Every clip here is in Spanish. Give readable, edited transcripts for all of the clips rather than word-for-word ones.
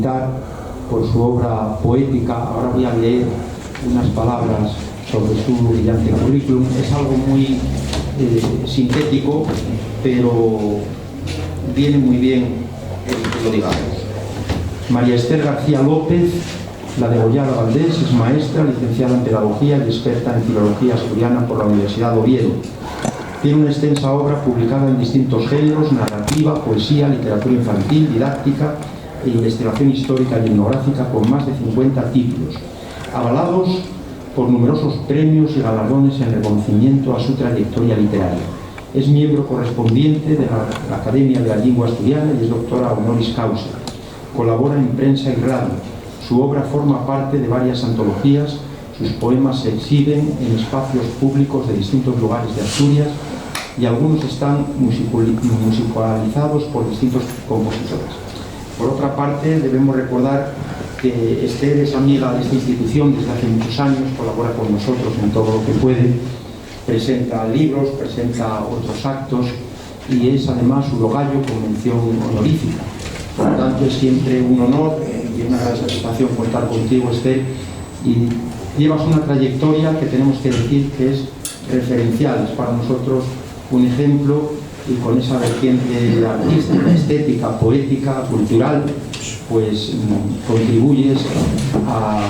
felicitar por su obra poética. Ahora voy a leer unas palabras sobre su brillante currículum. Es algo muy sintético, pero viene muy bien que lo digamos. María Esther García López, la degollada Valdés, es maestra, licenciada en Pedagogía y experta en Filología Asturiana por la Universidad de Oviedo. Tiene una extensa obra publicada en distintos géneros: narrativa, poesía, literatura infantil, didáctica e investigación histórica y etnográfica, con más de 50 títulos, avalados por numerosos premios y galardones en reconocimiento a su trayectoria literaria. Es miembro correspondiente de la Academia de la Lengua Asturiana y es doctora honoris causa. Colabora en prensa y radio. Su obra forma parte de varias antologías. Sus poemas se exhiben en espacios públicos de distintos lugares de Asturias y algunos están musicalizados por distintos compositores. Por otra parte, debemos recordar que Esther es amiga de esta institución desde hace muchos años, colabora con nosotros en todo lo que puede, presenta libros, presenta otros actos y es además urogallo con mención honorífica. Por lo tanto, es siempre un honor y una gran satisfacción contar contigo, Esther, y llevas una trayectoria que tenemos que decir que es referencial, es para nosotros un ejemplo, y con esa vertiente artística, estética, poética, cultural, pues contribuyes a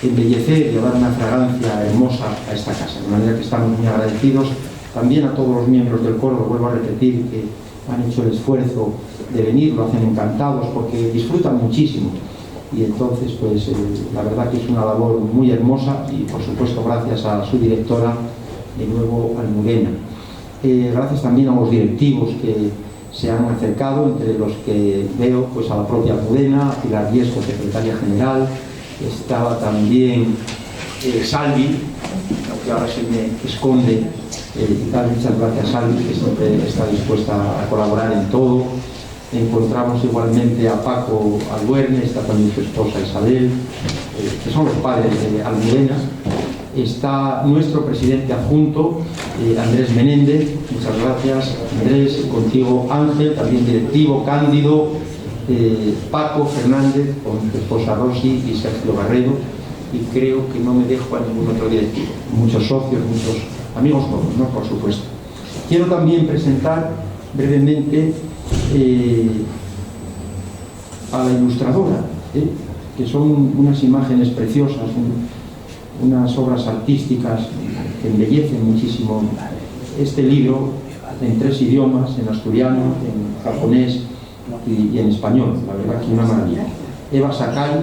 embellecer y a dar una fragancia hermosa a esta casa, de manera que estamos muy agradecidos también a todos los miembros del coro. Lo vuelvo a repetir, que han hecho el esfuerzo de venir, lo hacen encantados porque disfrutan muchísimo, y entonces pues la verdad que es una labor muy hermosa, y por supuesto gracias a su directora, de nuevo Almudena. Gracias también a los directivos que se han acercado, entre los que veo pues a la propia Almudena, a Pilar Riesco, secretaria general. Estaba también Salvi, que ahora se me esconde, muchas gracias Salvi, que siempre está dispuesta a colaborar en todo. Encontramos igualmente a Paco Albuerne, está también su esposa Isabel, que son los padres de Almudena. Está nuestro presidente adjunto, Andrés Menéndez. Muchas gracias, Andrés. Contigo Ángel, también directivo, Cándido, Paco Fernández, con su esposa Rosy, y Sergio Barredo. Y creo que no me dejo a ningún otro directivo. Muchos socios, muchos amigos todos, ¿no? Por supuesto. Quiero también presentar brevemente a la ilustradora, que son unas imágenes preciosas, unas obras artísticas que embellecen muchísimo este libro en 3 idiomas, en asturiano, en japonés y en español. La verdad que una maravilla. Eva Sakai,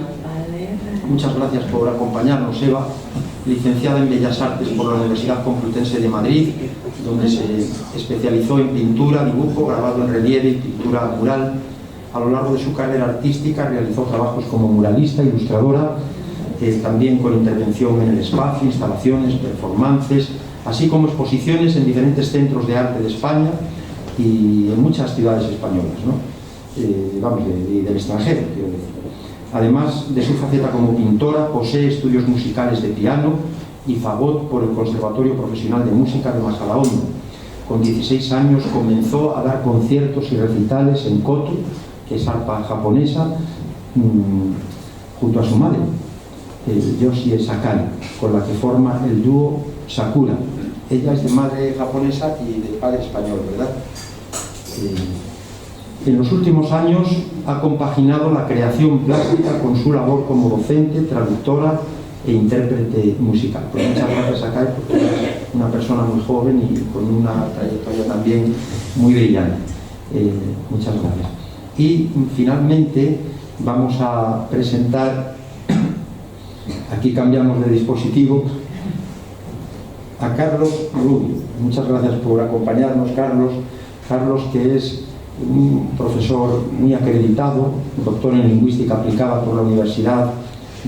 muchas gracias por acompañarnos, Eva, licenciada en Bellas Artes por la Universidad Complutense de Madrid, donde se especializó en pintura, dibujo, grabado en relieve y pintura mural. A lo largo de su carrera artística realizó trabajos como muralista, ilustradora, también con intervención en el espacio, instalaciones, performances, así como exposiciones en diferentes centros de arte de España y en muchas ciudades españolas, ¿no? Del extranjero, quiero decir. Además de su faceta como pintora, posee estudios musicales de piano y fagot por el Conservatorio Profesional de Música de Majadahonda. Con 16 años comenzó a dar conciertos y recitales en koto, que es arpa japonesa, junto a su madre, Yoshie Sakai, con la que forma el dúo Sakura. Ella es de madre japonesa y de padre español, ¿verdad? En los últimos años ha compaginado la creación plástica con su labor como docente, traductora e intérprete musical. Pues muchas gracias, Sakai, porque es una persona muy joven y con una trayectoria también muy brillante. Muchas gracias. Y finalmente vamos a presentar, aquí cambiamos de dispositivo, a Carlos Rubio. Muchas gracias por acompañarnos, Carlos. Carlos, que es un profesor muy acreditado, doctor en lingüística aplicada por la Universidad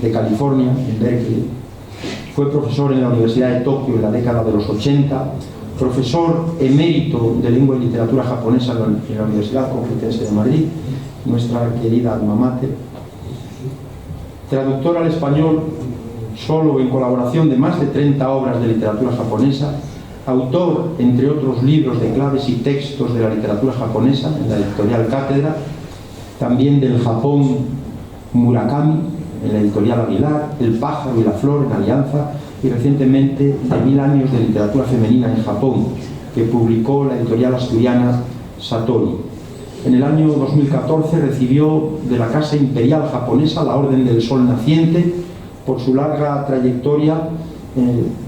de California, en Berkeley. Fue profesor en la Universidad de Tokio en la década de los 80, profesor emérito de lengua y literatura japonesa en la Universidad Complutense de Madrid, nuestra querida alma mater. Traductor al español, solo en colaboración de más de 30 obras de literatura japonesa, autor, entre otros libros, de claves y textos de la literatura japonesa en la editorial Cátedra, también del Japón Murakami, en la editorial Aguilar, El pájaro y la flor, en Alianza, y recientemente de 1000 años de literatura femenina en Japón, que publicó la editorial asturiana Satori. En el año 2014 recibió de la Casa Imperial Japonesa la Orden del Sol Naciente por su larga trayectoria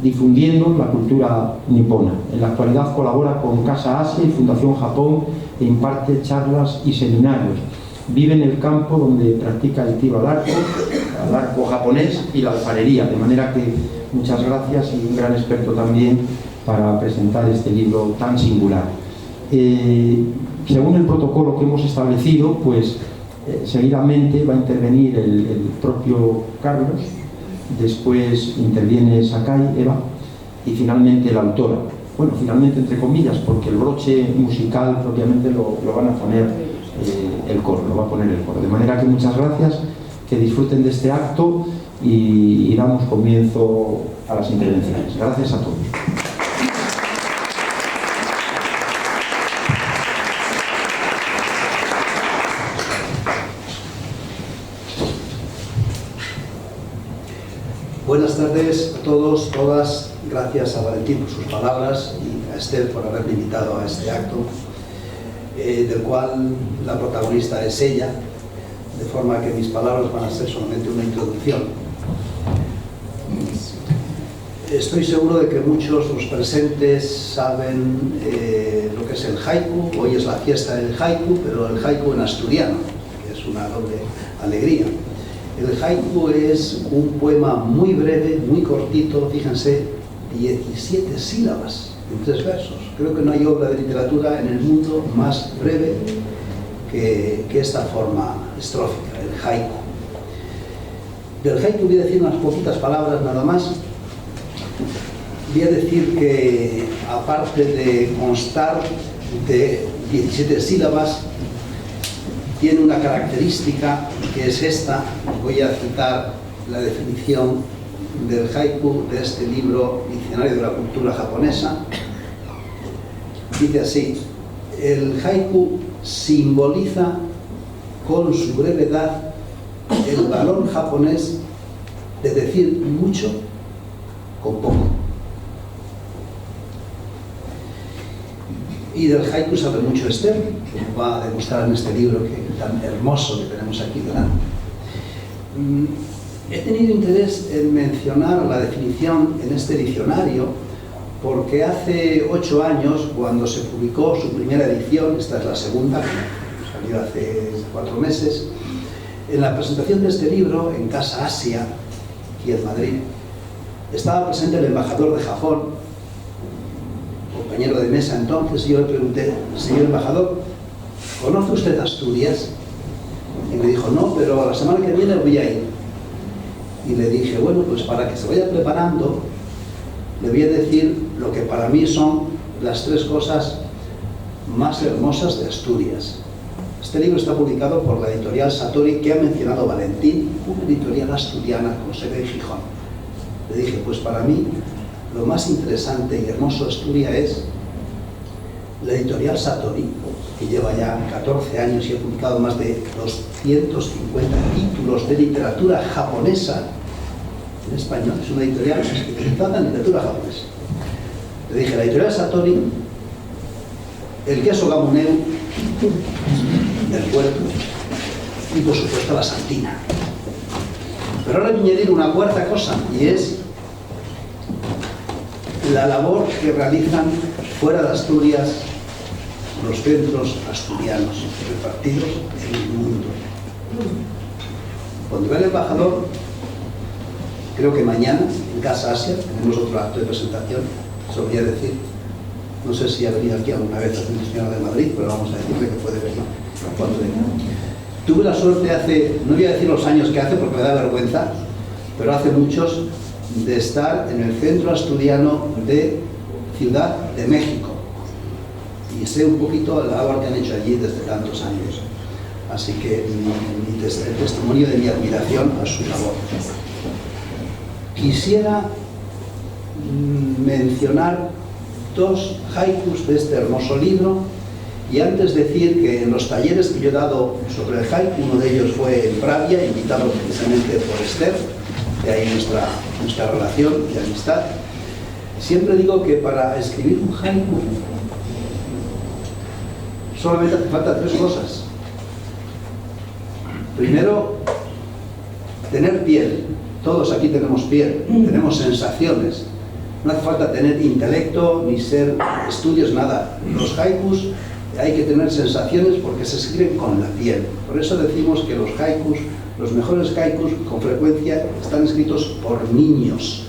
difundiendo la cultura nipona. En la actualidad colabora con Casa Asia y Fundación Japón e imparte charlas y seminarios. Vive en el campo donde practica el tiro al arco japonés y la alfarería, de manera que muchas gracias y un gran experto también para presentar este libro tan singular. Según el protocolo que hemos establecido, pues seguidamente va a intervenir el propio Carlos, después interviene Sakai, Eva, y finalmente la autora. Bueno, finalmente entre comillas, porque el broche musical propiamente lo van a poner el coro, lo va a poner el coro. De manera que muchas gracias, que disfruten de este acto y damos comienzo a las intervenciones. Gracias a todos. Buenas tardes a todos, todas. Gracias a Valentín por sus palabras y a Esther por haberme invitado a este acto, del cual la protagonista es ella, de forma que mis palabras van a ser solamente una introducción. Estoy seguro de que muchos de los presentes saben lo que es el haiku. Hoy es la fiesta del haiku, pero el haiku en asturiano, que es una doble alegría. El haiku es un poema muy breve, muy cortito, fíjense, 17 sílabas en 3 versos. Creo que no hay obra de literatura en el mundo más breve que esta forma estrófica, el haiku. Del haiku voy a decir unas poquitas palabras nada más. Voy a decir que, aparte de constar de 17 sílabas, tiene una característica que es esta. Voy a citar la definición del haiku de este libro, Diccionario de la Cultura Japonesa. Dice así: el haiku simboliza con su brevedad el valor japonés de decir mucho con poco. Y del haiku sabe mucho Esther, que va a demostrar en este libro tan hermoso que tenemos aquí delante. He tenido interés en mencionar la definición en este diccionario porque hace 8 años, cuando se publicó su primera edición, esta es la segunda, salió hace 4 meses, en la presentación de este libro en Casa Asia, aquí en Madrid, estaba presente el embajador de Japón, compañero de mesa entonces, y yo le pregunté: señor embajador, ¿conoce usted Asturias? Y me dijo: no, pero la semana que viene voy a ir. Y le dije: bueno, pues para que se vaya preparando, le voy a decir lo que para mí son las 3 cosas más hermosas de Asturias. Este libro está publicado por la editorial Satori, que ha mencionado Valentín, una editorial asturiana con sede en Gijón. Le dije: pues para mí lo más interesante y hermoso de Asturias es la editorial Satori, que lleva ya 14 años y ha publicado más de 250 títulos de literatura japonesa en español. Es una editorial especializada en literatura japonesa. Le dije: la editorial Satori, el queso gamuneu del puerto y, por supuesto, la santina. Pero ahora voy a añadir una cuarta cosa, y es la labor que realizan fuera de Asturias los centros asturianos repartidos en el mundo. Cuando vea el embajador, creo que mañana en Casa Asia tenemos otro acto de presentación, eso voy a decir. No sé si ha venido aquí alguna vez a la señora de Madrid, pero vamos a decirle que puede venir cuando venga. Tuve la suerte hace, no voy a decir los años que hace porque me da vergüenza, pero hace muchos, de estar en el Centro Asturiano de Ciudad de México. Y sé un poquito la labor que han hecho allí desde tantos años. Así que el testimonio de mi admiración a su labor. Quisiera mencionar 2 haikus de este hermoso libro Y antes decir que en los talleres que yo he dado sobre el haiku, uno de ellos fue en Pravia, invitado precisamente por Esther, de ahí nuestra relación de amistad. Siempre digo que para escribir un haiku solamente hace falta 3 cosas. Primero, tener piel. Todos aquí tenemos piel, tenemos sensaciones. No hace falta tener intelecto, ni ser estudios, nada. Los haikus hay que tener sensaciones porque se escriben con la piel. Por eso decimos que los haikus, los mejores haikus, con frecuencia están escritos por niños,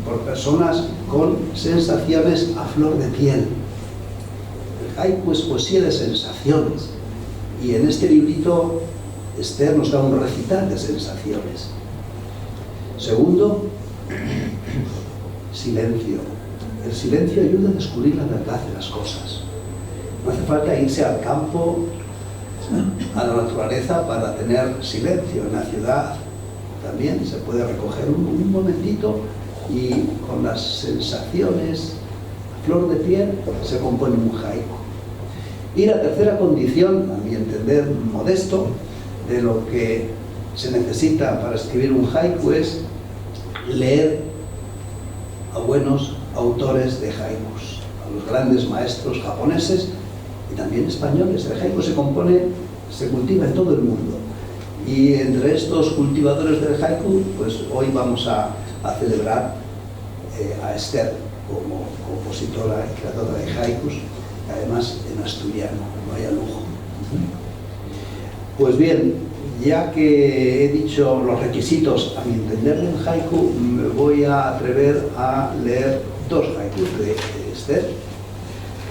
por personas con sensaciones a flor de piel. El haiku es poesía de sensaciones. Y en este librito Esther nos da un recital de sensaciones. Segundo, silencio. El silencio ayuda a descubrir la verdad de las cosas. No hace falta irse al campo, a la naturaleza, para tener silencio. En la ciudad también se puede recoger un momentito y con las sensaciones a flor de piel se compone un haiku. Y la tercera condición, a mi entender modesto, de lo que se necesita para escribir un haiku es leer a buenos autores de haikus, a los grandes maestros japoneses y también españoles. El haiku se cultiva en todo el mundo. Y entre estos cultivadores del haiku, pues hoy vamos a celebrar a Esther como compositora y creadora de haikus, además en asturiano, vaya lujo. Pues bien, ya que he dicho los requisitos a mi entender del haiku, me voy a atrever a leer 2 haikus de Esther.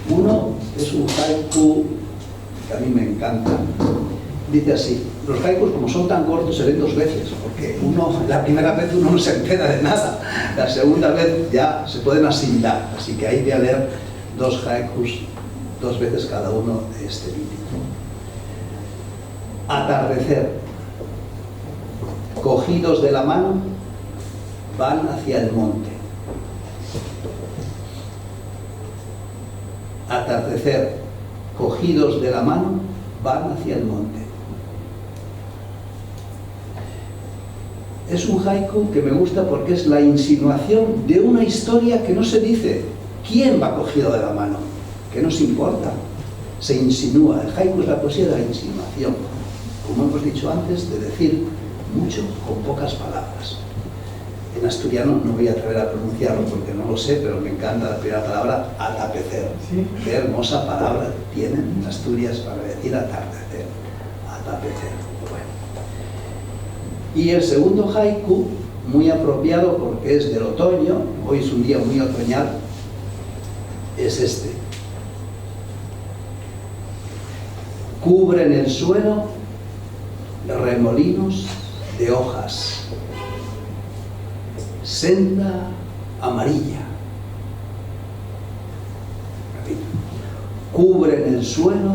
Uno es un haiku que a mí me encanta. Dice así: los haikus, como son tan cortos, se leen 2 veces, porque la primera vez uno no se entera de nada, la segunda vez ya se pueden asimilar. Así que ahí voy a leer 2 haikus, 2 veces cada uno de este libro. Atardecer. Cogidos de la mano, van hacia el monte. Atardecer. Cogidos de la mano, van hacia el monte. Es un haiku que me gusta porque es la insinuación de una historia que no se dice. ¿Quién va cogido de la mano? ¿Qué nos importa? Se insinúa. El haiku es la poesía de la insinuación. Como hemos dicho antes, de decir mucho con pocas palabras. En asturiano no voy a atrever a pronunciarlo porque no lo sé, pero me encanta la primera palabra, atapecer. ¿Sí? Qué hermosa palabra tienen en Asturias para decir atardecer. Atapecer. Bueno. Y el segundo haiku, muy apropiado porque es del otoño, hoy es un día muy otoñal, es este. Cubren el suelo remolinos de hojas, senda amarilla. Repito. Cubren el suelo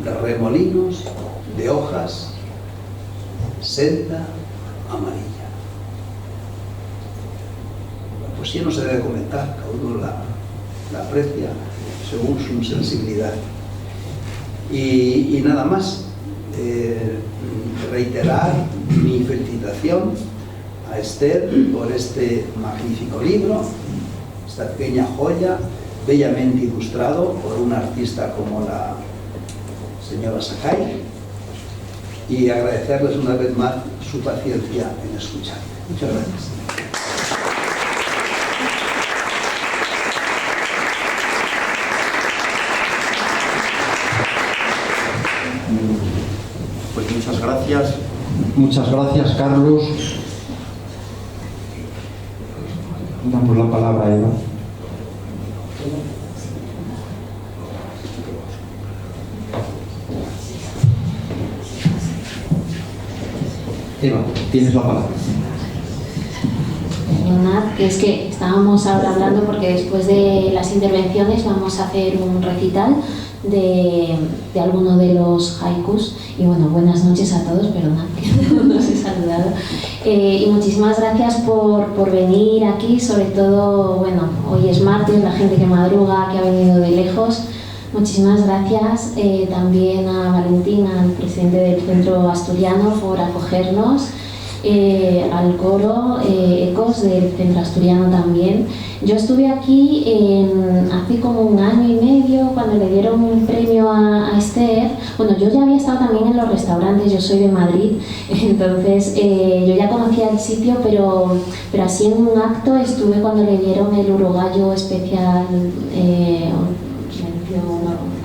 de remolinos de hojas, senda amarilla. La poesía no se debe comentar, cada uno la aprecia según su sensibilidad. Y nada más. Reiterar mi felicitación a Esther por este magnífico libro, esta pequeña joya, bellamente ilustrado por un artista como la señora Sakai, y agradecerles una vez más su paciencia en escuchar. Muchas gracias. Pues muchas gracias Carlos. Damos la palabra a Eva. Eva, tienes la palabra. Nada, que es que estábamos ahora hablando porque después de las intervenciones vamos a hacer un recital de alguno de los haikus. Y bueno, buenas noches a todos, perdonad que no os he saludado. Y muchísimas gracias por venir aquí, sobre todo, bueno, hoy es martes, la gente que madruga, que ha venido de lejos, Muchísimas gracias también a Valentín, al presidente del Centro Asturiano, por acogernos, al coro Ecos del Centro Asturiano también. Yo estuve aquí hace como 1 año y medio cuando le dieron un premio a Esther. Bueno, yo ya había estado también en los restaurantes, yo soy de Madrid, entonces yo ya conocía el sitio, pero así en un acto estuve cuando le dieron el Urogallo especial,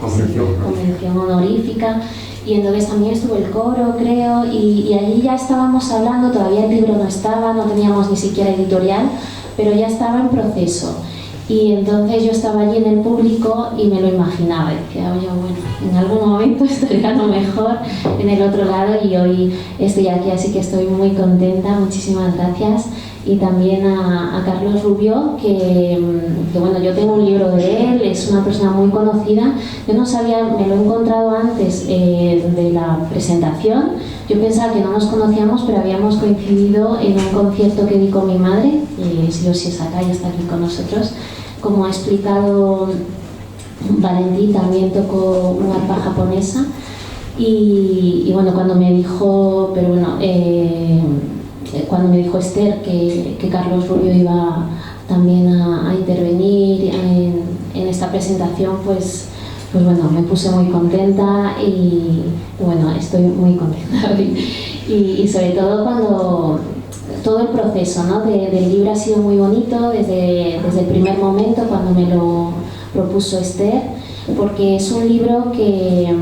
convención honorífica, y entonces también estuvo el coro, creo, y allí ya estábamos hablando, todavía el libro no estaba, no teníamos ni siquiera editorial, pero ya estaba en proceso. Y entonces yo estaba allí en el público y me lo imaginaba, decía, oye, bueno, en algún momento estaré a lo mejor en el otro lado, y hoy estoy aquí, así que estoy muy contenta, muchísimas gracias. Y también a Carlos Rubio, que bueno, yo tengo un libro de él, es una persona muy conocida. Yo no sabía, me lo he encontrado antes de la presentación. Yo pensaba que no nos conocíamos, pero habíamos coincidido en un concierto que di con mi madre, Silo Sakai está aquí con nosotros. Como ha explicado Valentín, también tocó una arpa japonesa. Y bueno, cuando me dijo, cuando me dijo Esther que Carlos Rubio iba también a intervenir en esta presentación, pues bueno, me puse muy contenta y bueno, estoy muy contenta y sobre todo cuando todo el proceso, ¿no? del libro ha sido muy bonito desde el primer momento cuando me lo propuso Esther, porque es un libro que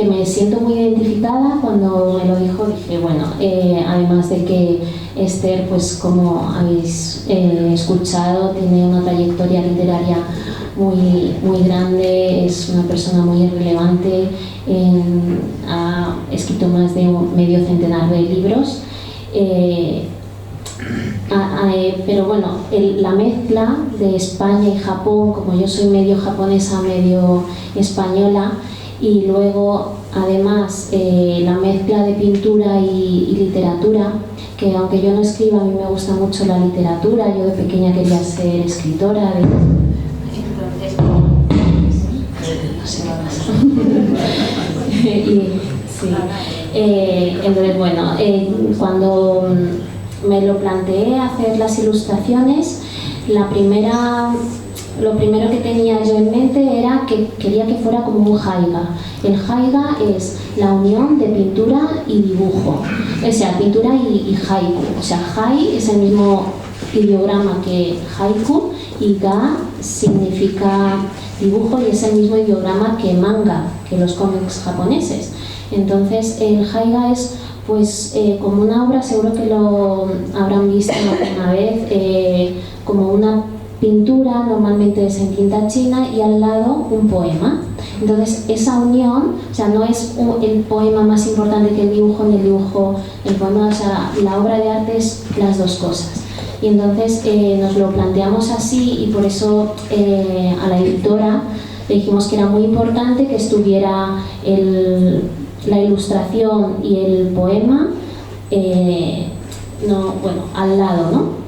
me siento muy identificada. Cuando me lo dijo dije, bueno, además de que Esther, pues como habéis escuchado, tiene una trayectoria literaria muy grande, es una persona muy relevante, ha escrito más de medio centenar de libros, pero bueno, la mezcla de España y Japón, como yo soy medio japonesa, medio española, y luego además la mezcla de pintura y literatura, que aunque yo no escriba, a mí me gusta mucho la literatura. Yo de pequeña quería ser escritora, entonces no sé entonces bueno, cuando me lo planteé hacer las ilustraciones, lo primero que tenía yo en mente era que quería que fuera como un haiga. El haiga es la unión de pintura y dibujo, o sea, pintura y haiku. O sea, hai es el mismo ideograma que haiku y ga significa dibujo y es el mismo ideograma que manga, que los cómics japoneses. Entonces el haiga es pues como una obra, seguro que lo habrán visto alguna vez, como una pintura, normalmente es en tinta china, y al lado un poema. Entonces esa unión, o sea, no es el poema más importante que el dibujo, ni el dibujo el poema, o sea, la obra de arte es las dos cosas. Y entonces nos lo planteamos así, y por eso a la editora le dijimos que era muy importante que estuviera la ilustración y el poema al lado, ¿no?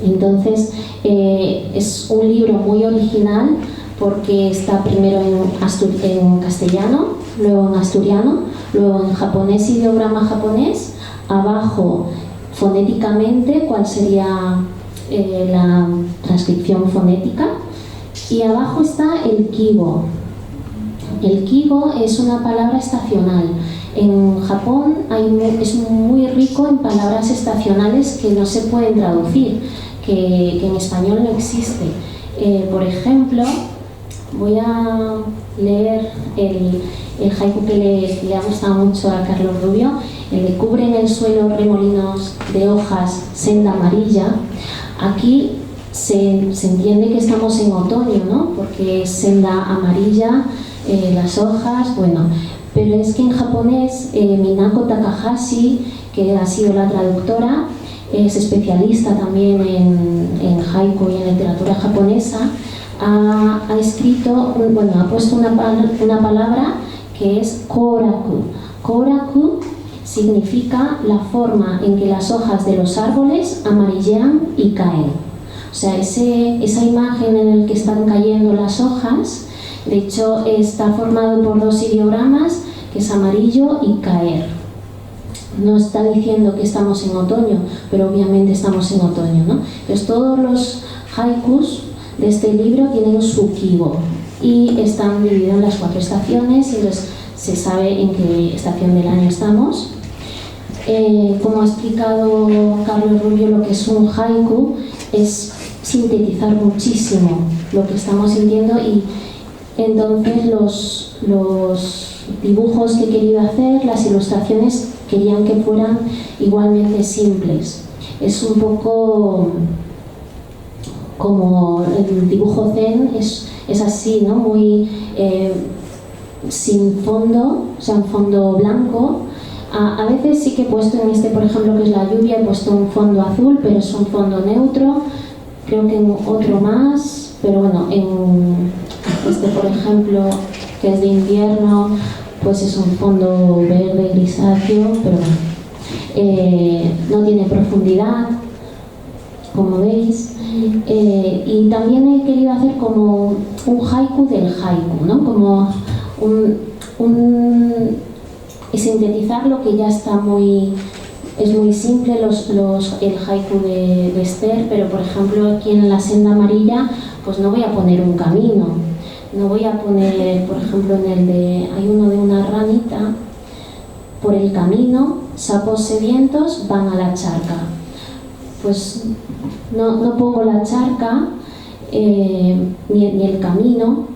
Entonces es un libro muy original porque está primero en castellano, luego en asturiano, luego en japonés, ideograma japonés, abajo fonéticamente cuál sería la transcripción fonética, y abajo está el kigo. El kigo es una palabra estacional. En Japón es muy rico en palabras estacionales que no se pueden traducir, que en español no existe. Por ejemplo, voy a leer el haiku que le ha gustado mucho a Carlos Rubio, el de cubre en el suelo remolinos de hojas, senda amarilla. Aquí se entiende que estamos en otoño, ¿no? Porque es senda amarilla, las hojas, bueno. Pero es que en japonés, Minako Takahashi, que ha sido la traductora, es especialista también en haiku y en literatura japonesa, ha escrito, ha puesto una palabra que es koraku. Koraku significa la forma en que las hojas de los árboles amarillean y caen. O sea, esa imagen en la que están cayendo las hojas De hecho, está formado por dos ideogramas, que es amarillo y caer. No está diciendo que estamos en otoño, pero obviamente estamos en otoño, ¿no? Entonces, todos los haikus de este libro tienen su kibo y están divididos en las 4 estaciones, y entonces se sabe en qué estación del año estamos. Como ha explicado Carlos Rubio, lo que es un haiku es sintetizar muchísimo lo que estamos sintiendo, y entonces los dibujos que he querido hacer, las ilustraciones, querían que fueran igualmente simples. Es un poco como el dibujo zen, es así, ¿no? Muy sin fondo, o sea, un fondo blanco. A veces sí que he puesto en este, por ejemplo, que es la lluvia, he puesto un fondo azul, pero es un fondo neutro. Creo que en otro más, pero bueno, en este, por ejemplo, que es de invierno, pues es un fondo verde grisáceo, pero bueno, no tiene profundidad, como veis. Y también he querido hacer como un haiku del haiku, ¿no? Como sintetizar lo que ya está es muy simple, el haiku de Esther, pero por ejemplo aquí en la senda amarilla pues no voy a poner un camino, no voy a poner, por ejemplo, hay uno de una ranita: por el camino sapos sedientos van a la charca. Pues no pongo la charca ni el camino,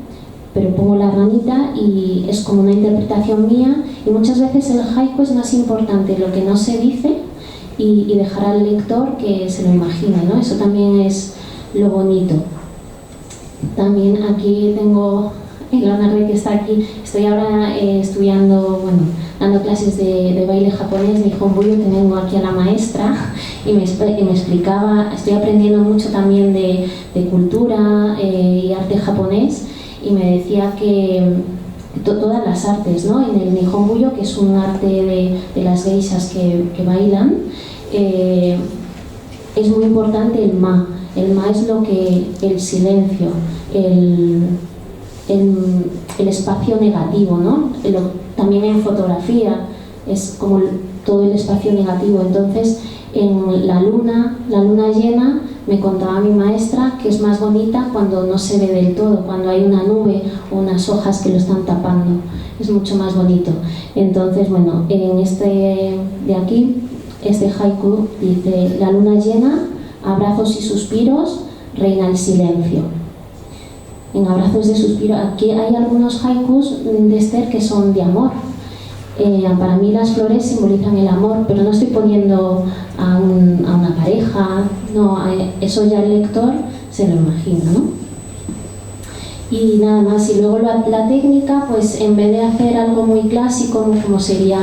pero pongo la ranita, y es como una interpretación mía. Y muchas veces el haiku es más importante lo que no se dice y dejar al lector que se lo imagine, ¿no? Eso también es lo bonito. También aquí tengo Leonardo, que está aquí. Estoy ahora estudiando, dando clases de baile japonés, Nihon Buyo, que tengo aquí a la maestra, y me explicaba. Estoy aprendiendo mucho también de cultura y arte japonés, y me decía que todas las artes, ¿no? En el Nihon Buyo, que es un arte de las geishas que bailan, es muy importante el ma. El ma es el silencio, el espacio negativo, ¿no? También en fotografía es como todo el espacio negativo. Entonces, en la luna llena, me contaba mi maestra que es más bonita cuando no se ve del todo, cuando hay una nube o unas hojas que lo están tapando. Es mucho más bonito. Entonces, bueno, en este de aquí, este haiku dice: la luna llena, abrazos y suspiros, reina el silencio. En abrazos de suspiro, aquí hay algunos haikus de Esther que son de amor. Para mí las flores simbolizan el amor, pero no estoy poniendo a una pareja, no, eso ya el lector se lo imagina, ¿no? Y nada más. Y luego la técnica, pues en vez de hacer algo muy clásico como sería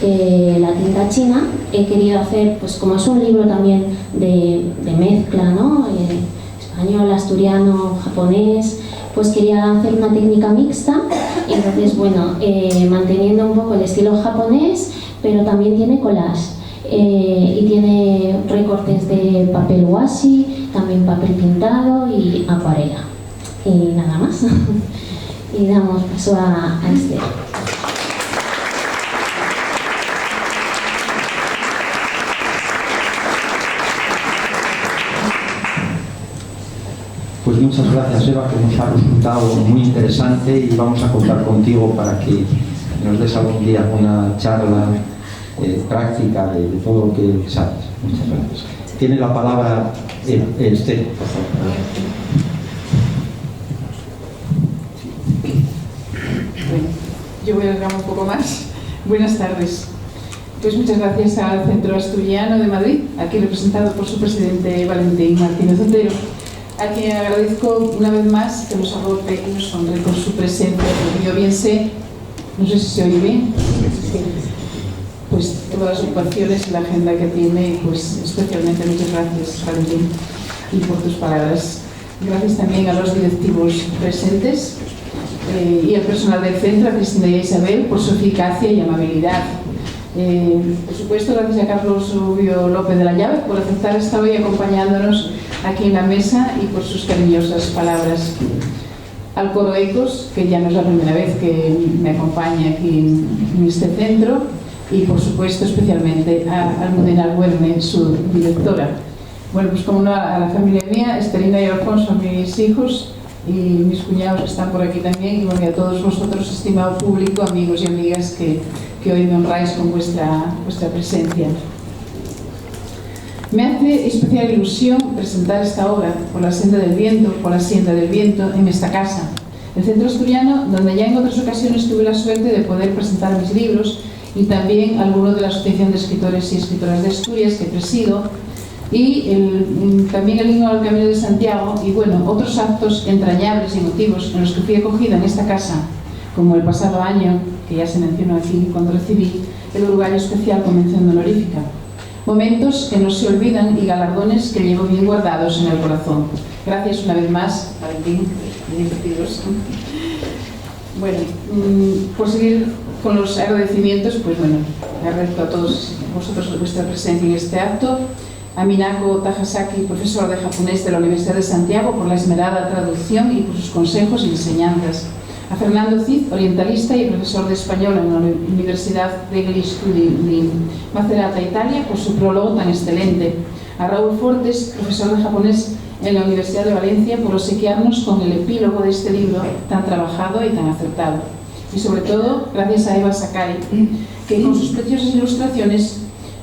la tinta china, he querido hacer, pues como es un libro también de mezcla, ¿no? Español, asturiano, japonés, pues quería hacer una técnica mixta. Y entonces, bueno, manteniendo un poco el estilo japonés, pero también tiene collage, y tiene recortes de papel washi, también papel pintado y acuarela. Y nada más. Y damos paso a Esther. Pues muchas gracias, Eva, que nos ha resultado muy interesante, y vamos a contar contigo para que nos des algún día una charla práctica de todo lo que sabes. Muchas gracias. Tiene la palabra Esther, por favor. Bueno, yo voy a alargar un poco más. Buenas tardes. Pues muchas gracias al Centro Asturiano de Madrid, aquí representado por su presidente Valentín Martínez Otero, a quien agradezco una vez más que nos aporte y nos honre con su presencia, porque yo bien sé, no sé si se oye bien, pues todas las ocupaciones y la agenda que tiene, pues especialmente muchas gracias, Valentín, y por tus palabras. Gracias también a los directivos presentes y al personal del centro, a Cristina y a Isabel, por su eficacia y amabilidad. Por supuesto, gracias a Carlos Rubio López de la Llave por aceptar estar hoy acompañándonos aquí en la mesa y por sus cariñosas palabras. al coro Ecos, que ya no es la primera vez que me acompaña aquí en este centro, y por supuesto especialmente a Almudena Albuerne, su directora. Bueno, pues como no, a la familia mía, Estelina y Alfonso, mis hijos, y mis cuñados que están por aquí también, y bueno, y a todos vosotros, estimado público, amigos y amigas que hoy me honráis con vuestra presencia. Me hace especial ilusión presentar esta obra, Por la senda del viento, en esta casa, el Centro Asturiano, donde ya en otras ocasiones tuve la suerte de poder presentar mis libros, y también alguno de la Asociación de Escritores y Escritoras de Asturias, que presido, y también el himno al Camino de Santiago, y bueno, otros actos entrañables y emotivos en los que fui acogida en esta casa, como el pasado año, que ya se mencionó aquí, cuando recibí el Uruguayo Especial con mención honorífica. Momentos que no se olvidan y galardones que llevo bien guardados en el corazón. Gracias una vez más, Valentín, divertidos. Bueno, por seguir con los agradecimientos, pues bueno, agradezco a todos vosotros vuestra presencia en este acto. A Minako Takasaki, profesor de japonés de la Universidad de Santiago, por la esmerada traducción y por sus consejos y enseñanzas. A Fernando Cid, orientalista y profesor de español en la Universidad degli Studi di Macerata, Italia, por su prólogo tan excelente. A Raúl Fortes, profesor de japonés en la Universidad de Valencia, por obsequiarnos con el epílogo de este libro tan trabajado y tan acertado. Y sobre todo, gracias a Eva Sakai, que con sus preciosas ilustraciones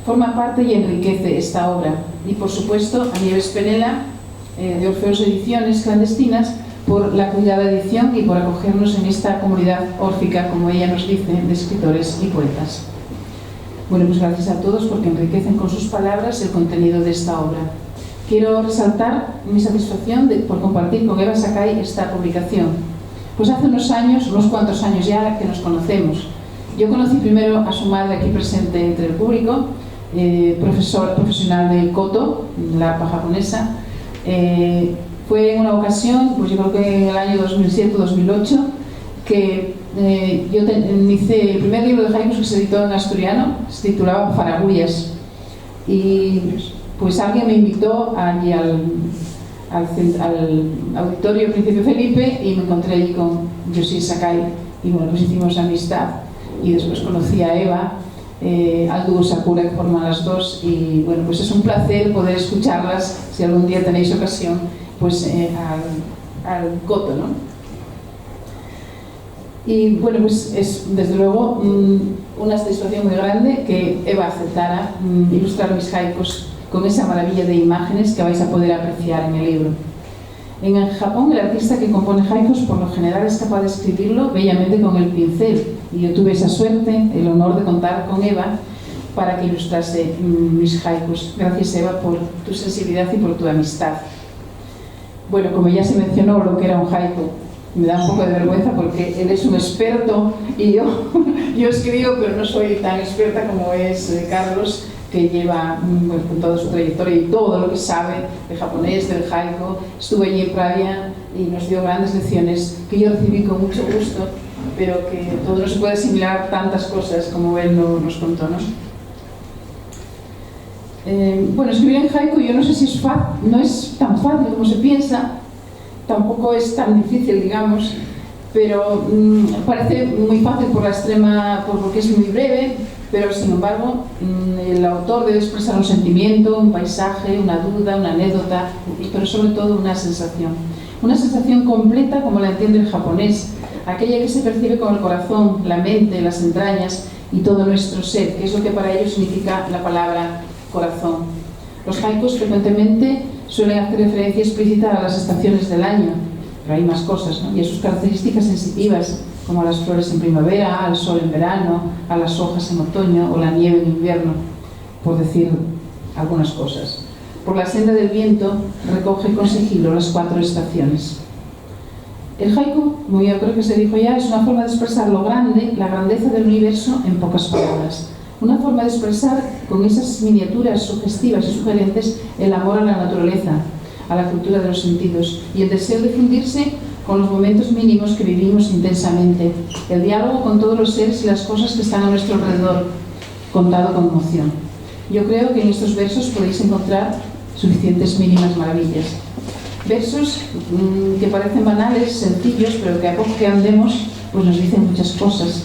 forma parte y enriquece esta obra. Y por supuesto a Nieves Penela, de Orfeos Ediciones Clandestinas, por la cuidada edición y por acogernos en esta comunidad órfica, como ella nos dice, de escritores y poetas. Bueno, pues gracias a todos porque enriquecen con sus palabras el contenido de esta obra. Quiero resaltar mi satisfacción por compartir con Eva Sakai esta publicación. Pues hace unos cuantos años ya que nos conocemos. Yo conocí primero a su madre aquí presente entre el público, profesional del koto, la arpa japonesa. Fue en una ocasión, pues yo creo que en el año 2007-2008, que yo hice el primer libro de haikus que se editó en asturiano, se titulaba Faragullas. Y pues alguien me invitó allí al auditorio Príncipe Felipe y me encontré allí con Yoshii Sakai y bueno, pues hicimos amistad y después conocí a Eva, al dúo Sakura que forman las dos y bueno, pues es un placer poder escucharlas si algún día tenéis ocasión pues al koto, ¿no? Y bueno, pues es desde luego una satisfacción muy grande que Eva aceptara ilustrar mis haikus con esa maravilla de imágenes que vais a poder apreciar en el libro. En Japón, el artista que compone haikus por lo general es capaz de escribirlo bellamente con el pincel, y yo tuve esa suerte, el honor de contar con Eva para que ilustrase mis haikus. Gracias, Eva, por tu sensibilidad y por tu amistad. Bueno, como ya se mencionó lo que era un haiku, me da un poco de vergüenza porque él es un experto y yo escribo, pero no soy tan experta como es Carlos, que lleva bueno, con toda su trayectoria y todo lo que sabe de japonés, del haiku. Estuve allí en Pravia y nos dio grandes lecciones que yo recibí con mucho gusto, pero que todo no se puede asimilar tantas cosas como él nos contó, ¿no? Bueno, escribir en haiku yo no sé si no es tan fácil como se piensa, tampoco es tan difícil, digamos, pero parece muy fácil porque es muy breve, pero sin embargo el autor debe expresar un sentimiento, un paisaje, una duda, una anécdota, pero sobre todo una sensación completa como la entiende el japonés, aquella que se percibe con el corazón, la mente, las entrañas y todo nuestro ser, que es lo que para ellos significa la palabra corazón. Los haikus frecuentemente suelen hacer referencia explícita a las estaciones del año, pero hay más cosas, ¿no? Y a sus características sensitivas, como a las flores en primavera, al sol en verano, a las hojas en otoño o la nieve en invierno, por decir algunas cosas. Por la senda del viento recoge con sigilo las 4 estaciones. El haiku, como yo creo que se dijo ya, es una forma de expresar lo grande, la grandeza del universo en pocas palabras. Una forma de expresar con esas miniaturas sugestivas y sugerentes el amor a la naturaleza, a la cultura de los sentidos y el deseo de fundirse con los momentos mínimos que vivimos intensamente, el diálogo con todos los seres y las cosas que están a nuestro alrededor, contado con emoción. Yo creo que en estos versos podéis encontrar suficientes mínimas maravillas. Versos que parecen banales, sencillos, pero que a poco que andemos pues nos dicen muchas cosas.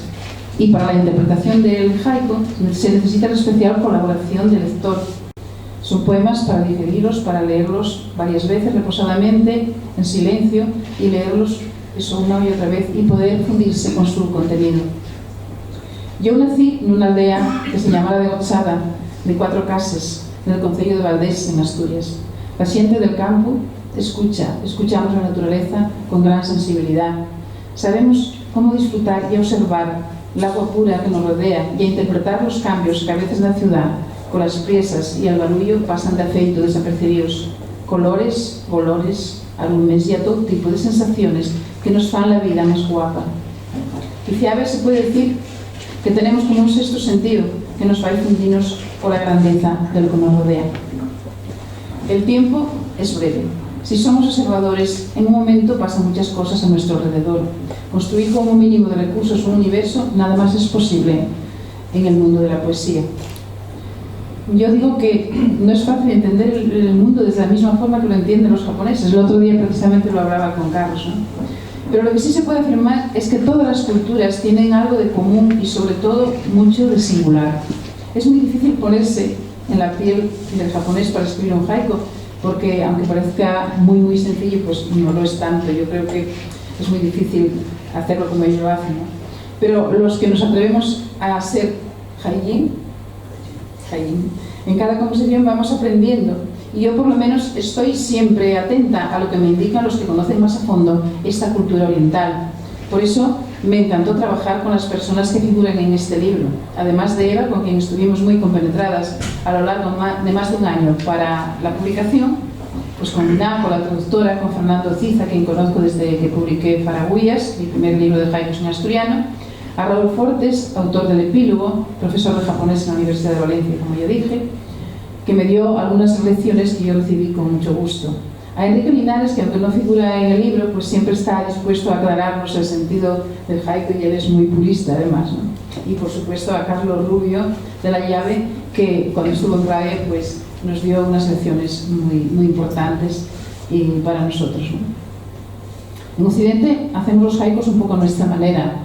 Y para la interpretación del haiku se necesita la especial colaboración del lector. Son poemas para digerirlos, para leerlos varias veces reposadamente, en silencio, y leerlos eso una y otra vez y poder fundirse con su contenido. Yo nací en una aldea que se llamaba de Gotzada, de 4 casas, en el concello de Valdés, en Asturias. La gente del campo escuchamos la naturaleza con gran sensibilidad. Sabemos cómo disfrutar y observar el agua pura que nos rodea y a interpretar los cambios que a veces la ciudad, con las presas y el barullo, pasan de afeito desapercibidos. Colores, olores, aromes y a todo tipo de sensaciones que nos fan la vida más guapa. Quizá a veces se puede decir que tenemos como un sexto sentido que nos va a fundirnos por la grandeza de lo que nos rodea. El tiempo es breve. Si somos observadores, en un momento pasan muchas cosas a nuestro alrededor. Construir con un mínimo de recursos un universo nada más es posible en el mundo de la poesía. Yo digo que no es fácil entender el mundo desde la misma forma que lo entienden los japoneses. El otro día precisamente lo hablaba con Carlos, ¿no? Pero lo que sí se puede afirmar es que todas las culturas tienen algo de común y sobre todo mucho de singular. Es muy difícil ponerse en la piel del japonés para escribir un haiku, porque aunque parezca muy sencillo, pues no lo es tanto. Yo creo que es muy difícil hacerlo como ellos lo hacen, ¿no? Pero los que nos atrevemos a ser haijin, en cada composición vamos aprendiendo. Y yo por lo menos estoy siempre atenta a lo que me indican los que conocen más a fondo esta cultura oriental. Por eso me encantó trabajar con las personas que figuran en este libro. Además de Eva, con quien estuvimos muy compenetradas a lo largo de más de un año para la publicación, pues con Ina, con la traductora, con Fernando Ciza, quien conozco desde que publiqué Faragüillas, mi primer libro de haikus en asturiano, a Raúl Fortes, autor del epílogo, profesor de japonés en la Universidad de Valencia, como ya dije, que me dio algunas lecciones que yo recibí con mucho gusto. A Enrique Linares, que aunque no figura en el libro, pues siempre está dispuesto a aclararnos el sentido del haiku y él es muy purista además, ¿no? Y por supuesto a Carlos Rubio de la Llave, que cuando estuvo en RAE pues nos dio unas lecciones muy importantes y para nosotros, ¿no? En Occidente hacemos los haikus un poco a nuestra manera,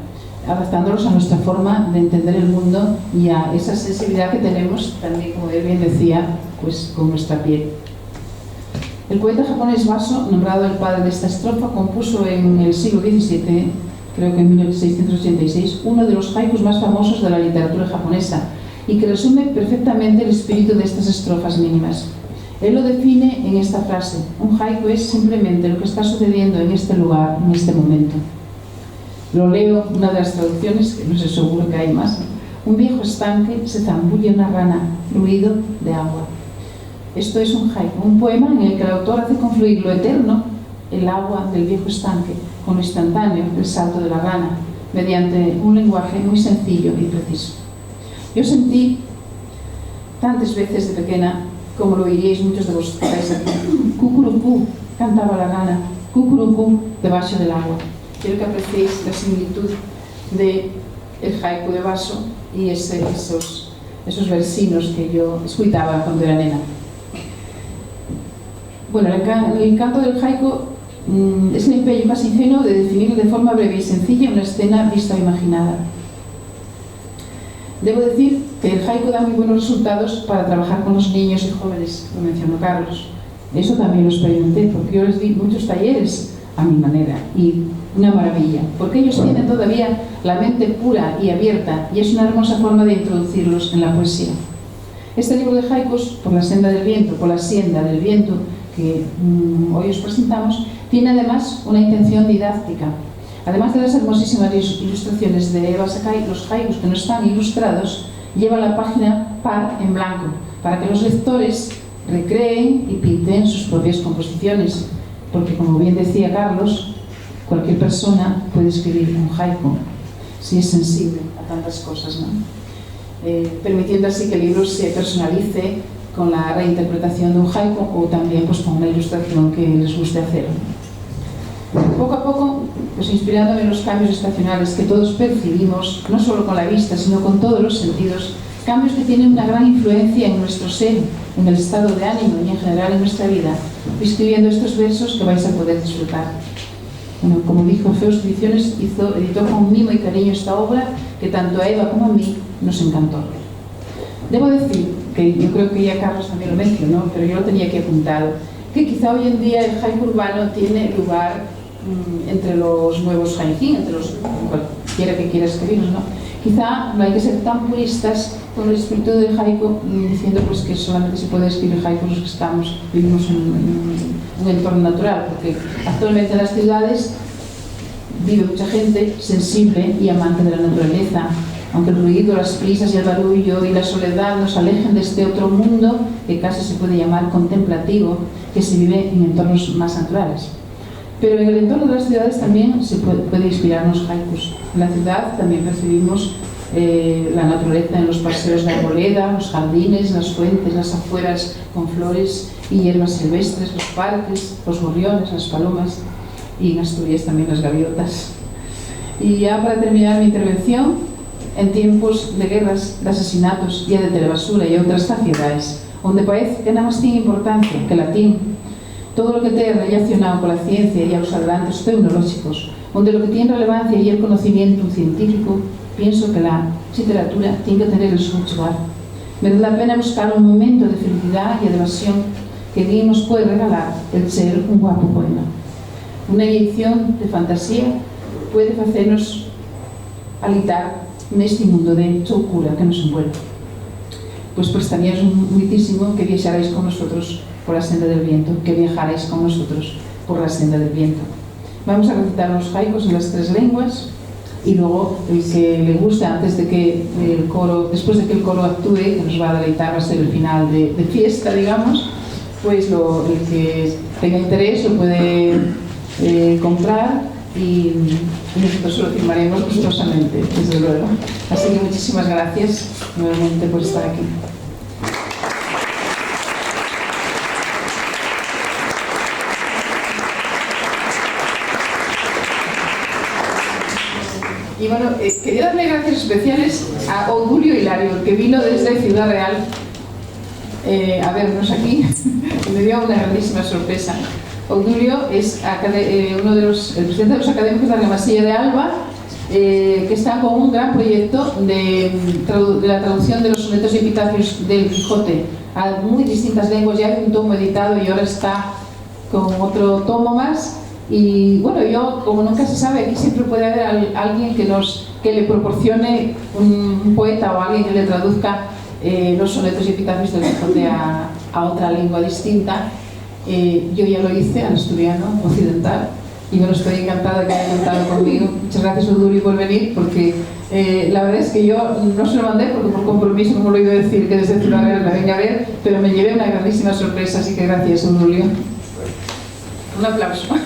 adaptándolos a nuestra forma de entender el mundo y a esa sensibilidad que tenemos también, como él bien decía, pues con nuestra piel. El poeta japonés Baso, nombrado el padre de esta estrofa, compuso en el siglo XVII, creo que en 1686, uno de los haikus más famosos de la literatura japonesa y que resume perfectamente el espíritu de estas estrofas mínimas. Él lo define en esta frase: un haiku es simplemente lo que está sucediendo en este lugar, en este momento. Lo leo, una de las traducciones, que no sé seguro que hay más. Un viejo estanque se zambulle una rana, fluido de agua. Esto es un haiku, un poema en el que el autor hace confluir lo eterno, el agua del viejo estanque, con lo instantáneo, el salto de la rana, mediante un lenguaje muy sencillo y preciso. Yo sentí tantas veces de pequeña, como lo oiríais muchos de vosotros aquí, cucurucú, cantaba la rana, cucurucú, debajo del agua. Quiero que apreciéis la similitud del haiku de Baso y esos versinos que yo escuchaba cuando era nena. Bueno, el canto del haiku es el empeño casi ingenuo de definir de forma breve y sencilla una escena vista o imaginada. Debo decir que el haiku da muy buenos resultados para trabajar con los niños y jóvenes, lo mencionó Carlos. Eso también lo experimenté, porque yo les di muchos talleres a mi manera y una maravilla, porque ellos tienen todavía la mente pura y abierta y es una hermosa forma de introducirlos en la poesía. Este libro de haikus, por la senda del viento, que hoy os presentamos, tiene además una intención didáctica. Además de las hermosísimas ilustraciones de Eva Sakai, los haikus que no están ilustrados llevan la página par en blanco, para que los lectores recreen y pinten sus propias composiciones, porque como bien decía Carlos, cualquier persona puede escribir un haiku si es sensible a tantas cosas, ¿no? Permitiendo así que el libro se personalice con la reinterpretación de un haiku o también pues, con una ilustración que les guste hacer. Poco a poco, pues, inspirándome en los cambios estacionales que todos percibimos, no solo con la vista, sino con todos los sentidos, cambios que tienen una gran influencia en nuestro ser, en el estado de ánimo y en general en nuestra vida, escribiendo estos versos que vais a poder disfrutar. Bueno, como dijo Feus Ediciones, editó con mimo y cariño esta obra que tanto a Eva como a mí nos encantó. Debo decir que yo creo que ya Carlos también lo mencionó, pero yo lo tenía aquí apuntado, que quizá hoy en día el haiku urbano tiene lugar entre los nuevos haikin, entre los cualquiera que quiera escribirlos, ¿no? Quizá no hay que ser tan puristas con el espíritu del haiku, diciendo pues que solamente se puede escribir haiku los que vivimos en un entorno natural, porque actualmente en las ciudades vive mucha gente sensible y amante de la naturaleza, aunque el ruido, las prisas y el barullo y la soledad nos alejen de este otro mundo que casi se puede llamar contemplativo, que se vive en entornos más naturales. Pero en el entorno de las ciudades también se puede inspirarnos haikus. En la ciudad también percibimos la naturaleza en los paseos de arboleda, los jardines, las fuentes, las afueras con flores y hierbas silvestres, los parques, los gorriones, las palomas y en Asturias también las gaviotas. Y ya para terminar mi intervención, en tiempos de guerras, de asesinatos y de telebasura y otras saciedades, onde parece que nada máis ten importancia que latín, todo lo que ten relacionado con la ciencia y a los adelantos tecnológicos, onde lo que tiene relevancia y el conocimiento científico, pienso que la literatura tiene que tener el su lugar. Merece la pena buscar un momento de felicidad y de evasión que bien nos puede regalar el ser un guapo poema. Una inyección de fantasía puede hacernos alitar neste mundo de choucura que nos envuelve. Pues prestaríais muchísimo que viajarais con nosotros por la senda del viento, que viajarais con nosotros por la senda del viento. Vamos a recitar unos haikus en las 3 lenguas y luego el que le guste, antes de que el coro, después de que el coro actúe, que nos va a deleitar, va a ser el final de fiesta, digamos, pues el que tenga interés lo puede comprar y nosotros lo firmaremos gustosamente, desde luego. Así que muchísimas gracias nuevamente por estar aquí. Y bueno, quería darle gracias especiales a Odulio Hilario, que vino desde Ciudad Real a vernos aquí y me dio una grandísima sorpresa. Odulio es el presidente de los académicos de la Masía de Alba, que está con un gran proyecto de la traducción de los sonetos y epitafios del Quijote a muy distintas lenguas. Ya hay un tomo editado y ahora está con otro tomo más. Y bueno, yo, como nunca se sabe, aquí siempre puede haber alguien que le proporcione un poeta o alguien que le traduzca los sonetos y epitafios del Quijote a otra lengua distinta. Yo ya lo hice al asturiano occidental y bueno, estoy encantada de que haya contado conmigo. Muchas gracias, Odulio, por venir, porque la verdad es que yo no se lo mandé porque por compromiso, como lo iba a decir, que desde Ciudad Real me venga a ver, pero me llevé una grandísima sorpresa, así que gracias, Odulio. Un aplauso. Bueno,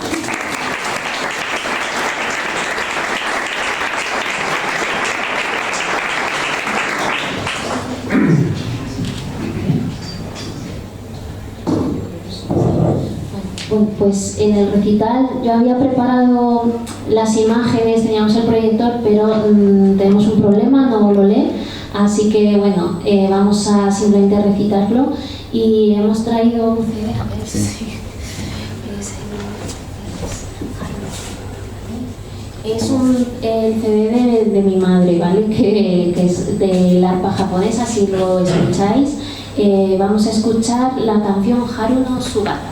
pues en el recital yo había preparado las imágenes, teníamos el proyector, pero tenemos un problema, no lo lee, así que bueno, vamos a simplemente recitarlo y hemos traído un CD, a ver si... Es el CD de mi madre, ¿vale? Que es del arpa japonesa, si lo escucháis. Vamos a escuchar la canción Haru no Sugata.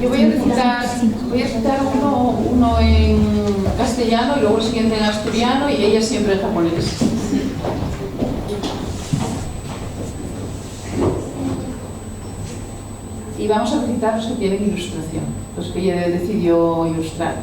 Yo voy a recitar uno en castellano y luego el siguiente en asturiano y ella siempre en japonés. Y vamos a recitar los que tienen ilustración, los que ella decidió ilustrar.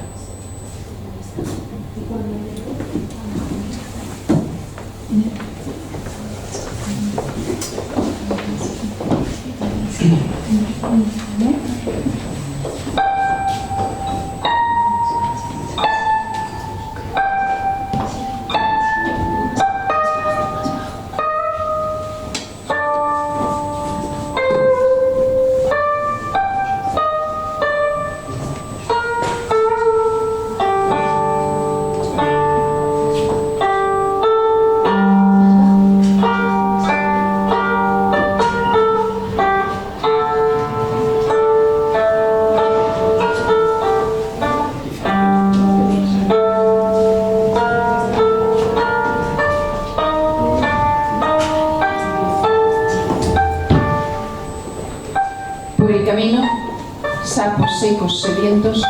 secos sedientos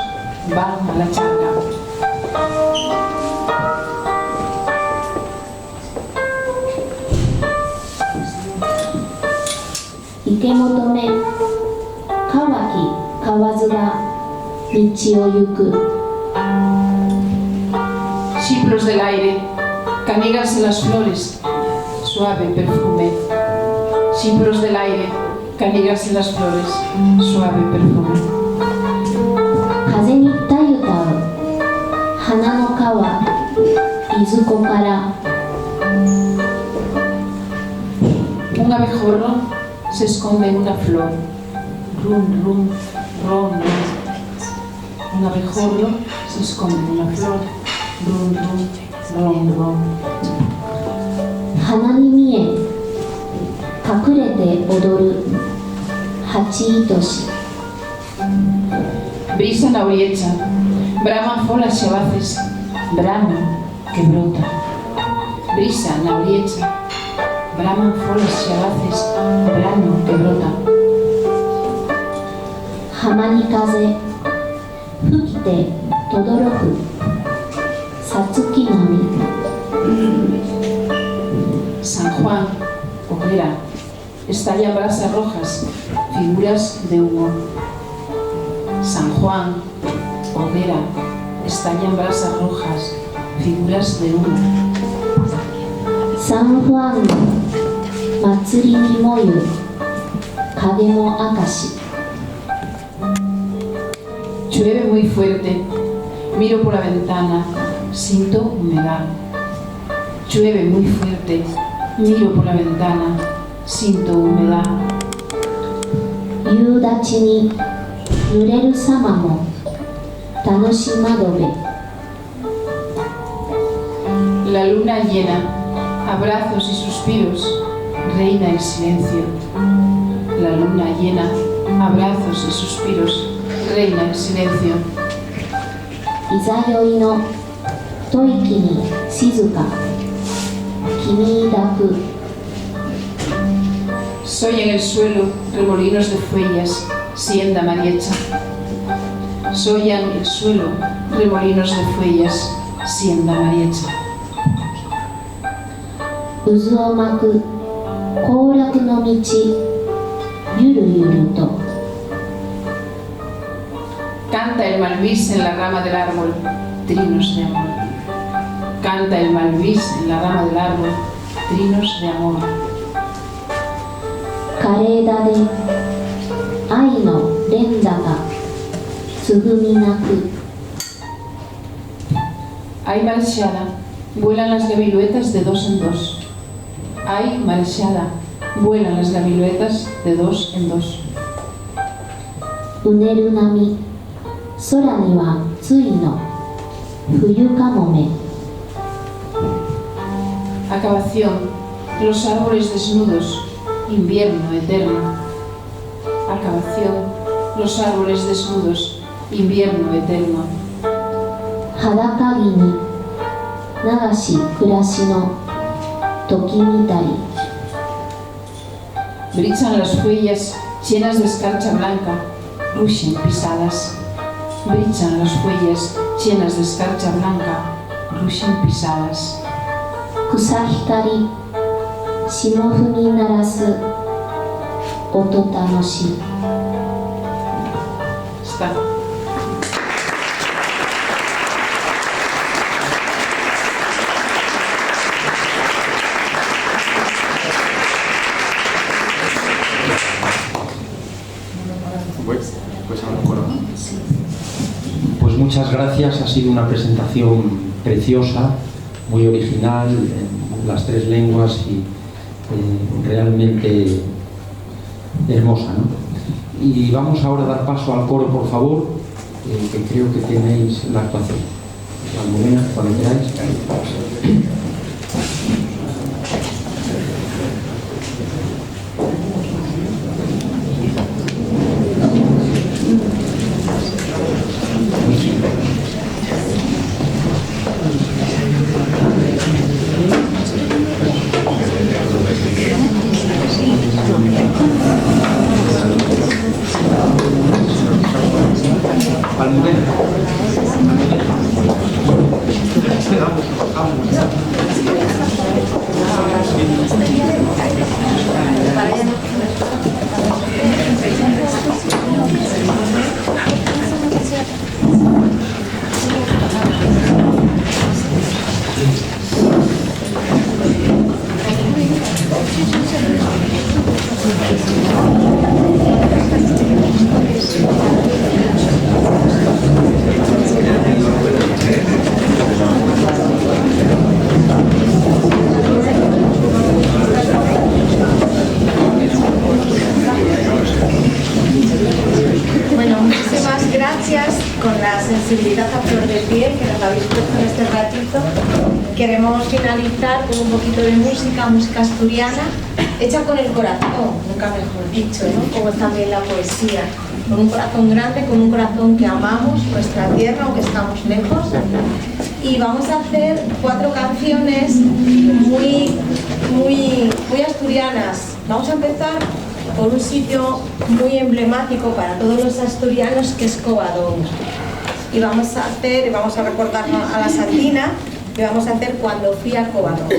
van a la charca. Ikemotome kawaki kawazu ga michi o yuku. Chiplos del aire, caníganse las flores, suave perfume. Chiplos del aire, caníganse las flores, suave perfume. Kaze ni tayu tau hana no kawa izuko kara. Un abejorro se esconde en una flor. Rum, rum, rom, rom. Un abejorro se esconde en una flor. Rum, rum, rom, rom. Hana ni mie kakurete odoru hachi itoshi. Brisa en la orilla, braman folas xabaces, brano que brota. Brisa en la orilla, braman folas xabaces, brano que brota. Hama ni kaze fukite todoroku satsuki nami. San Juan, hoguera, estallan brasas rojas, figuras de humo. San Juan, hoguera, estallan brasas rojas, figuras de humo. San Juan matsuri ni moyu kage mo akashi. Llueve muy fuerte, miro por la ventana, siento humedad. Llueve muy fuerte, miro por la ventana, siento humedad. Yudachi ni yureru sama mo tanoshimadobe. La luna llena, abrazos y suspiros, reina el silencio. La luna llena, abrazos y suspiros, reina el silencio. Izayoi no toiki ni shizuka kimi daku. Soy en el suelo remolinos de fuellas, sienda mariecha. Soy en el suelo remolinos de fuellas, sienda mariecha. Uzu o maku kouraku no michi yuru yuru to. Canta el malvis en la rama del árbol, trinos de amor. Canta el malvis en la rama del árbol, trinos de amor. Kareda de ai no renda ga tsugumi naku. Hay marchada, vuelan las gaviluetas de dos en dos. Hay marchada, vuelan las gaviluetas de dos en dos. Uneru nami sora ni wa tsui no fuyu kamome. Acabación, los árboles desnudos, invierno eterno. Acabación, los árboles desnudos, invierno eterno. Hadakagi ni nagashi kurashi no toki mitari. Brillan las huellas llenas de escarcha blanca, rushen pisadas. Brillan las huellas llenas de escarcha blanca, rushen pisadas. Kusa hikari shimofumi narasu oto tanoshi. Está. Pues muchas gracias, ha sido una presentación preciosa, muy original en las tres lenguas y realmente hermosa, ¿no? Y vamos ahora a dar paso al coro, por favor, que creo que tenéis la actuación. Almudena, cuando queráis. quedamos, nos bajamos. Bueno, muchísimas gracias con la sensibilidad a flor de piel que nos habéis puesto en este ratito. Queremos finalizar con un poquito de música asturiana, hecha con el corazón, nunca mejor dicho, ¿no? Como es también la poesía, con un corazón grande, con un corazón que amamos nuestra tierra, aunque estamos lejos. Y vamos a hacer 4 canciones muy asturianas. Vamos a empezar por un sitio muy emblemático para todos los asturianos, que es Covadonga. Y vamos a recordar a la sardina, y vamos a hacer Cuando fui a Covadonga.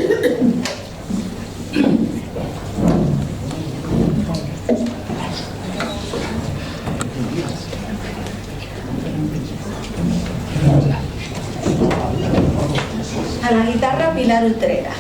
A la guitarra, Pilar Utrera.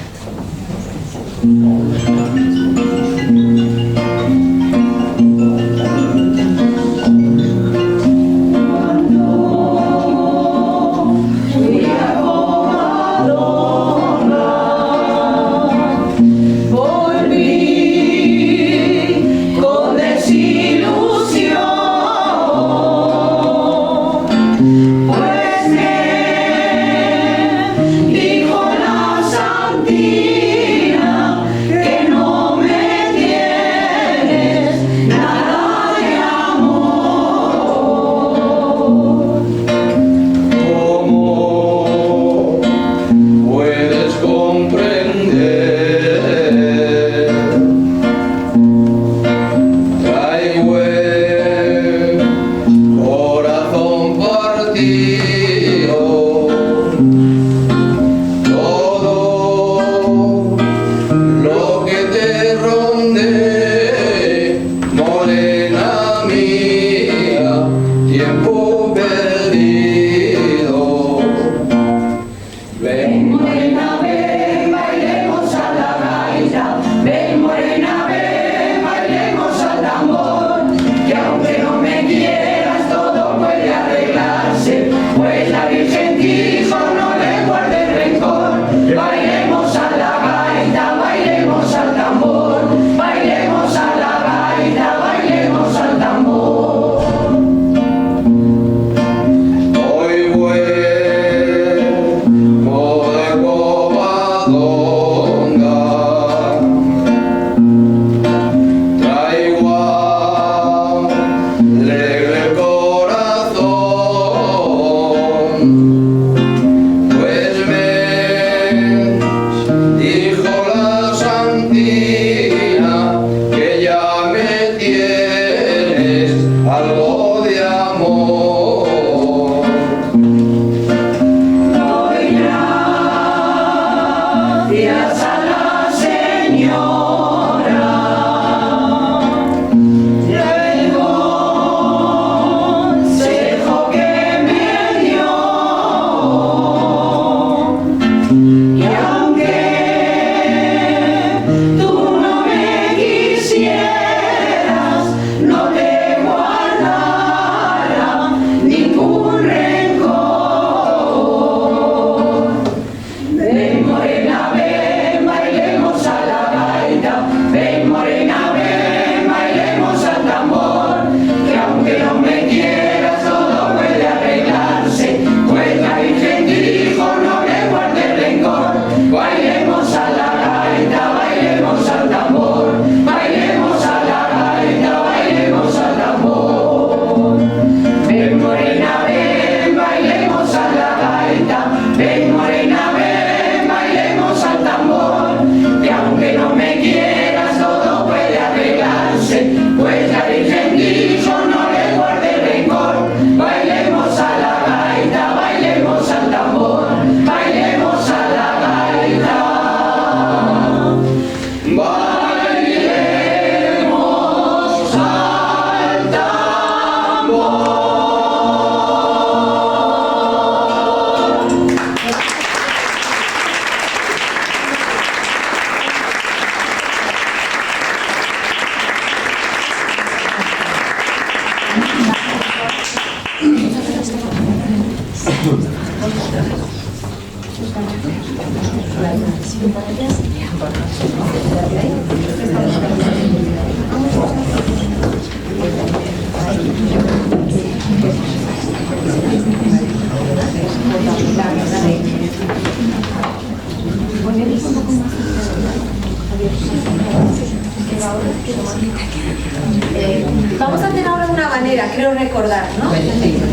Vamos a hacer ahora una habanera, creo recordar, ¿no?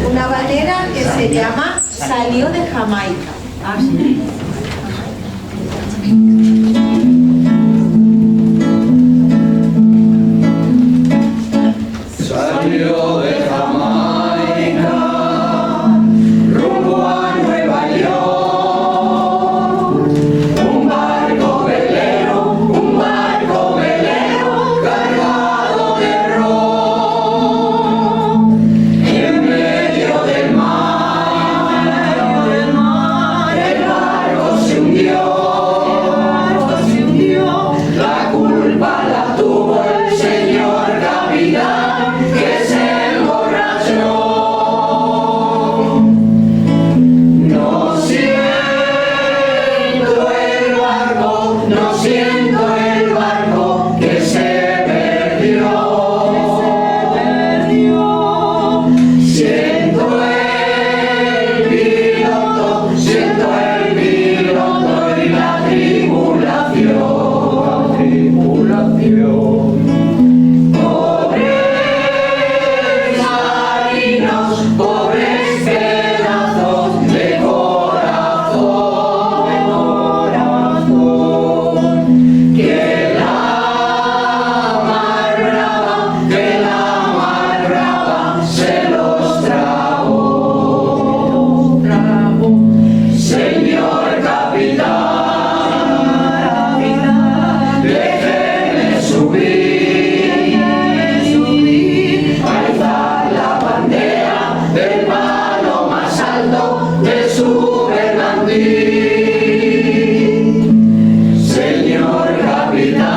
Una habanera que se llama Salió de Jamaica. Salió de Jamaica, rumbo a Nueva York, un barco velero cargado de ron. En medio del mar, el barco se hundió, la culpa la tuvo el señor capitán, que se emborrachó. No siento el barco que se perdió. Siento el piloto y la tripulación. Pobres marinos, pobres pedazos de corazón, que la mar brava se los tragó. Señor capitán, déjeme subir, alzar la bandera del palo más alto de su bergantín. Señor capitán,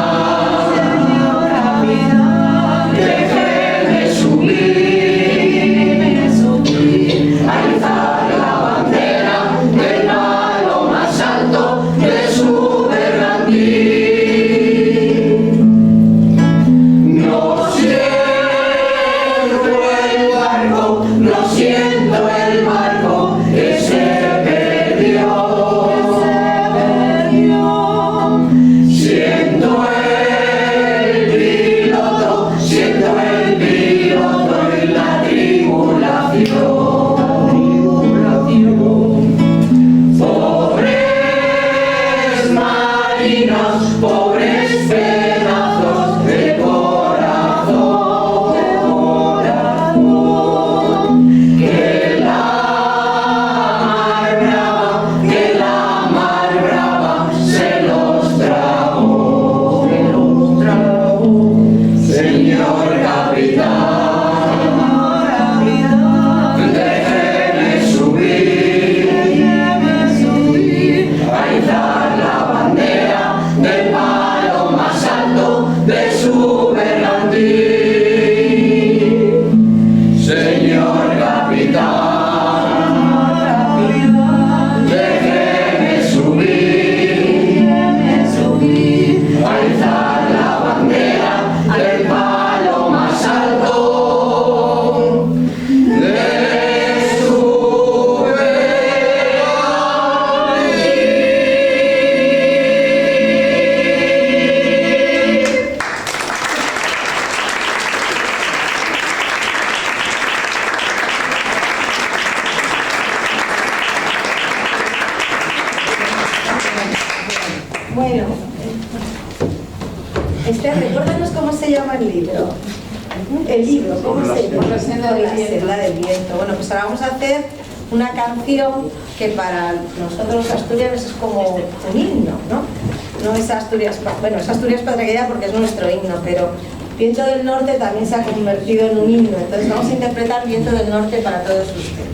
déjeme subir, alzar la bandera del palo más alto de su bergantín. No siento el barco que se perdió. Siento el piloto y la tripulación. Pobres marinos, pobres pedazos de corazón, que la mar brava se los tragó. Señor capitán, déjeme subir, alzar la bandera del palo más alto de su bergantín. Señor capitán, déjeme subir, alzar la bandera del palo más alto de su Bueno, recuérdanos cómo se llama el libro. El libro, ¿cómo se llama? La senda del viento. La del viento. Bueno, pues ahora vamos a hacer una canción que para nosotros los asturianos es como un himno, ¿no? No es Asturias, bueno, es Asturias Patria Querida porque es nuestro himno, pero Viento del Norte también se ha convertido en un himno. Entonces vamos a interpretar Viento del Norte para todos ustedes.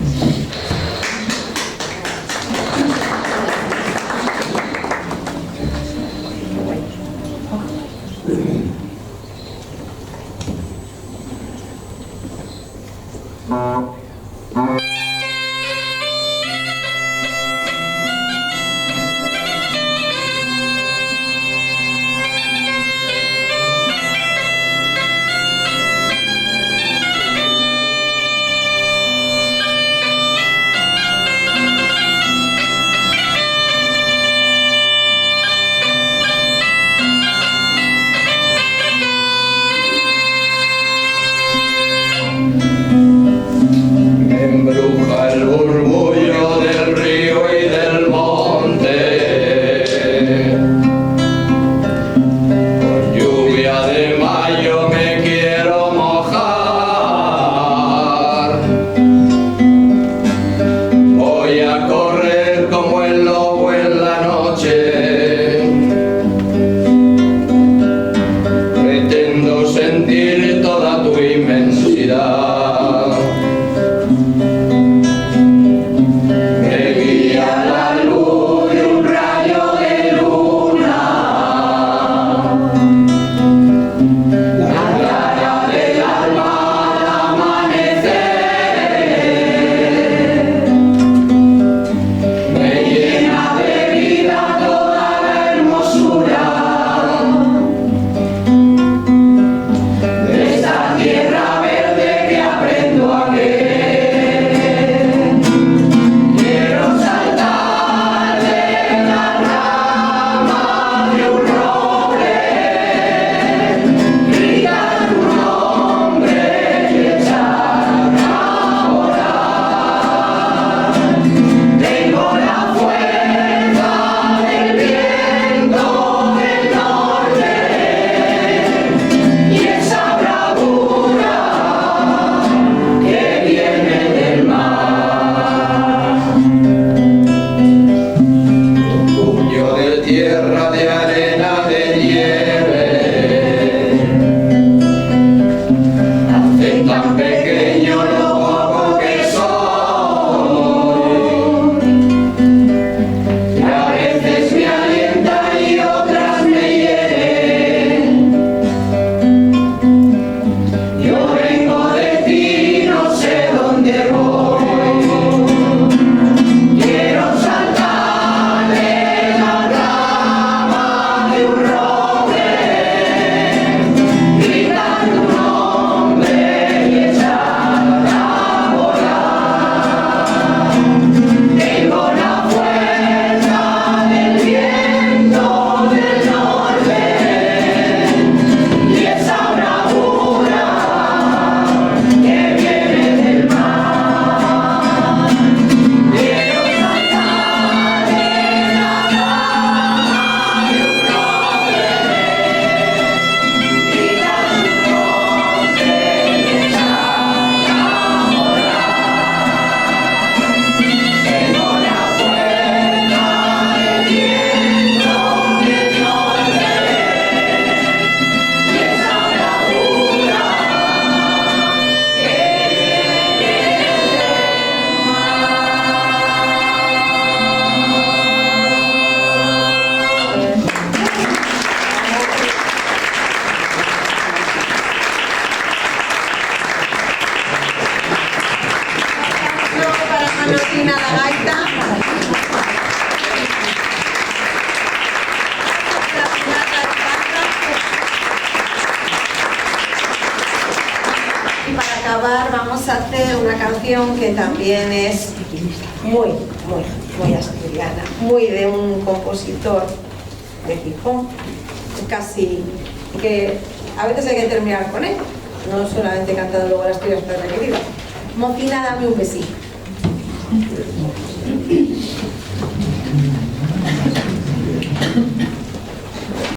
a hacer una canción que también es muy asturiana, muy de un compositor de Gijón, casi que a veces hay que terminar con él, no solamente cantando luego las tuyas perra querida. Mocina, dame un besito.